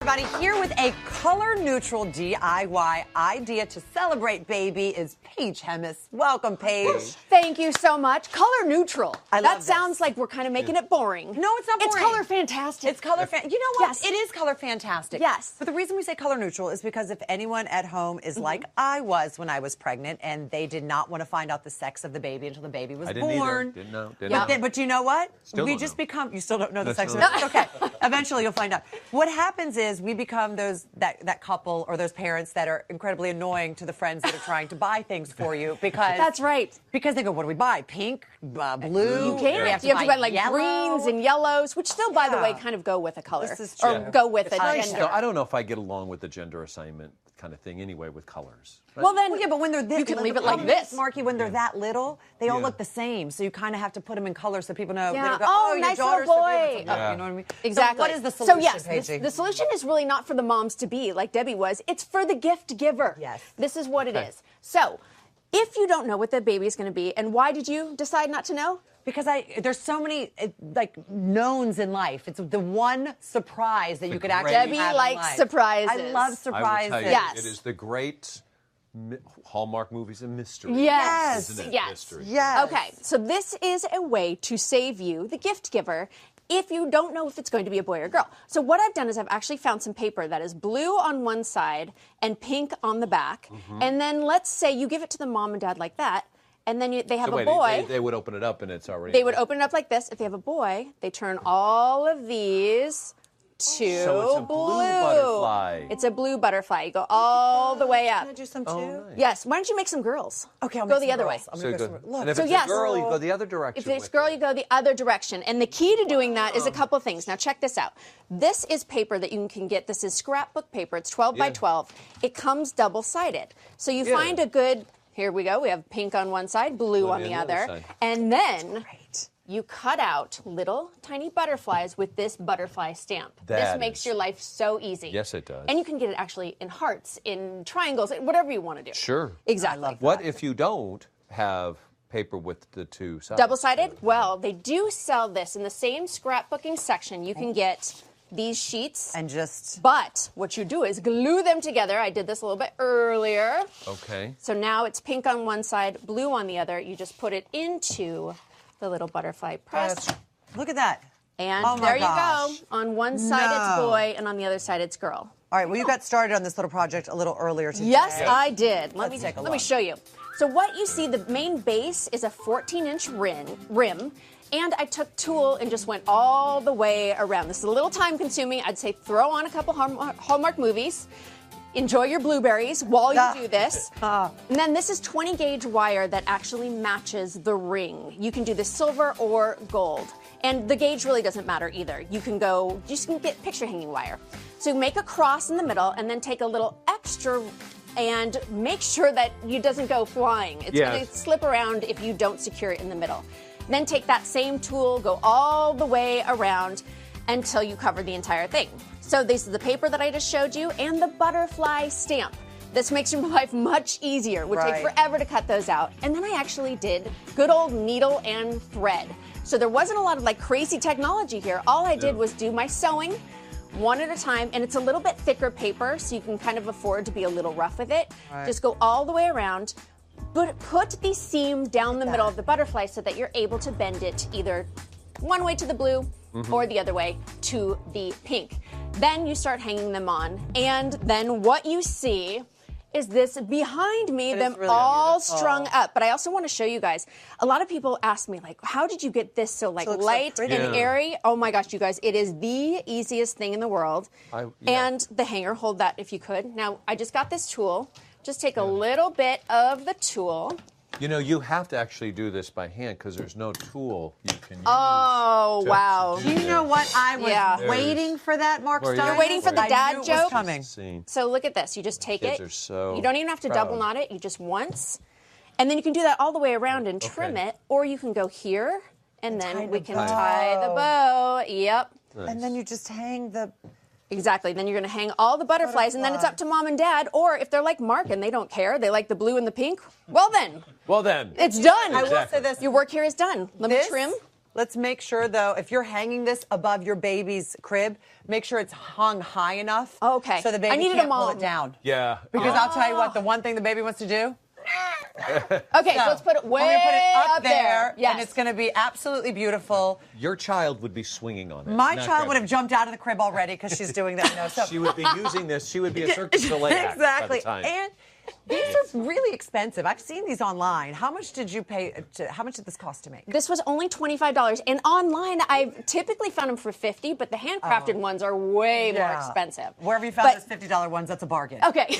Everybody, here with a color-neutral DIY idea to celebrate baby is Paige Hemis. Welcome, Paige. Thank you so much. Color neutral. I love that this. sounds like we're kind of making it boring. No, it's not boring. It's color fantastic. It's color You know what? Yes. It is color fantastic. Yes. But the reason we say color neutral is because if anyone at home is like I was when I was pregnant and they did not want to find out the sex of the baby until the baby was I didn't born. either. Didn't know. But you know what? Still we don't just know. become. You still don't know the sex of Still the baby. Okay. Eventually you'll find out. What happens is we become that couple or those parents that are incredibly annoying to the friends that are trying to buy things for you because That's right. Because they go, what do we buy? Pink, blue. You can't. We have to you have to buy like yellow. greens and yellows, which still, by the way, Yeah. kind of go with a color. This is or true. go with It's a nice. gender. So I don't know if I get along with the gender assignment kind of thing anyway with colors. Right? Well, then, Well, yeah, but when they're you can leave it like this. Marky, when they're that little, they all Yeah. look the same. So you kind of have to put them in color so people know. Yeah. They don't go, Oh, your nice little daughter's so boy. beautiful. Yeah. You know what I mean? Exactly. So what is the solution, So yes, Paigey? the solution is really not for the moms to be like Debbie was. It's for the gift giver. Yes. This is what it is. So if you don't know what the baby is going to be, and why did you decide not to know? Because there's so many knowns in life. It's the one surprise that you could actually Debbie have in likes life. surprises. I love I surprises. will tell you, Yes. it is the great Hallmark movies and mystery. Yes. Isn't it? Yes. Mystery. Yes. Okay, so this is a way to save you, the gift giver, if you don't know if it's going to be a boy or girl. So what I've done is I've actually found some paper that is blue on one side and pink on the back. And then let's say you give it to the mom and dad like that, and then they have So wait, a boy. they would open it up and it's already. They would open it up like this. If they have a boy, they turn all of these to So it's a blue butterfly. It's a blue butterfly. You go all the way up. Can I do some too? Oh, nice. Yes. Why don't you make some girls? Okay, I'll go make the some other girls. way. I'm So gonna you go go, some- look. and if So it's yes. a girl, you go the other direction. If it's with girl, it. you go the other direction. And the key to doing that is a couple things. Now, check this out. This is paper that you can get. This is scrapbook paper. It's 12 by Yeah. 12. It comes double-sided. So you Yeah. find a good, here we go. We have pink on one side, blue on the other. side. And then Great. you cut out little tiny butterflies with this butterfly stamp. This That makes is- your life so easy. Yes, it does. And you can get it actually in hearts, in triangles, whatever you want to do. Sure. Exactly. What if you don't have paper with the two sides? Double-sided? Well, they do sell this in the same scrapbooking section. You can get these sheets. And just But what you do is glue them together. I did this a little bit earlier. Okay. So now it's pink on one side, blue on the other. You just put it into the little butterfly press. look at that. And Oh my there you gosh. go. On one side it's No. boy, and on the other side it's girl. All right, well, you got started on this little project a little earlier today. Yes, I did. Let Let's take a me look. show you. So what you see, the main base is a 14-inch rim, and I took tulle and just went all the way around. This is a little time-consuming. I'd say throw on a couple Hallmark movies. Enjoy your blueberries while you do this. And then this is 20-gauge wire that actually matches the ring. You can do this silver or gold. And the gauge really doesn't matter either. You can get picture hanging wire. So make a cross in the middle and then take a little extra and make sure that it doesn't go flying. It's going to slip around if you don't secure it in the middle. Then take that same tool, go all the way around until you cover the entire thing. So this is the paper that I just showed you and the butterfly stamp. This makes your life much easier. It would take Right. forever to cut those out. And then I actually did good old needle and thread. So there wasn't a lot of crazy technology here. All I did was do my sewing one at a time, and it's a little bit thicker paper, so you can kind of afford to be a little rough with it. Right. Just go all the way around, but put the seam down the middle of the butterfly so that you're able to bend it either one way to the blue or the other way to the pink. Then you start hanging them on, and then what you see is this behind me, them really all beautiful. strung up. But I also want to show you guys, a lot of people ask me, how did you get this so looks so light pretty. and airy? Oh my gosh, you guys, it is the easiest thing in the world. Yeah. And the hanger, hold that if you could. Now, I just got this tool. Just take a little bit of the tool. You know, you have to actually do this by hand because there's no tool you can use. Oh, to wow. actually You know what? I was Yeah. waiting for that, Mark Where you- Stein. You're waiting for the I dad knew it was joke? coming. Scene. So look at this. You just take Kids it. are so You don't even have to proud. double knot it. You just once. And then you can do that all the way around and trim Okay. it. Or you can go here, and tie then we the can bow. tie the bow. Yep. And then you just hang the Exactly. Then you're going to hang all the butterflies, and then it's up to mom and dad. Or if they're like Mark and they don't care, they like the blue and the pink, well then. It's done. I will say this. Your work here is done. Let me trim. Let's make sure, though, if you're hanging this above your baby's crib, make sure it's hung high enough. Okay. So the baby can't pull it down. Yeah. Because I'll tell you what, the one thing the baby wants to do. Okay, so let's put it way put it up there. Yes. And it's going to be absolutely beautiful. Your child would be swinging on it. My not child would have grabbing jumped out of the crib already because she's doing that. No, so it. She would be using this. She would be a Cirque du Soleil act by the exactly. time. And these are really expensive. I've seen these online. How much did you pay? How much did this cost to make? This was only $25, and online I've typically found them for $50, but the handcrafted ones are way more expensive. Wherever you found those $50 ones, that's a bargain. Okay.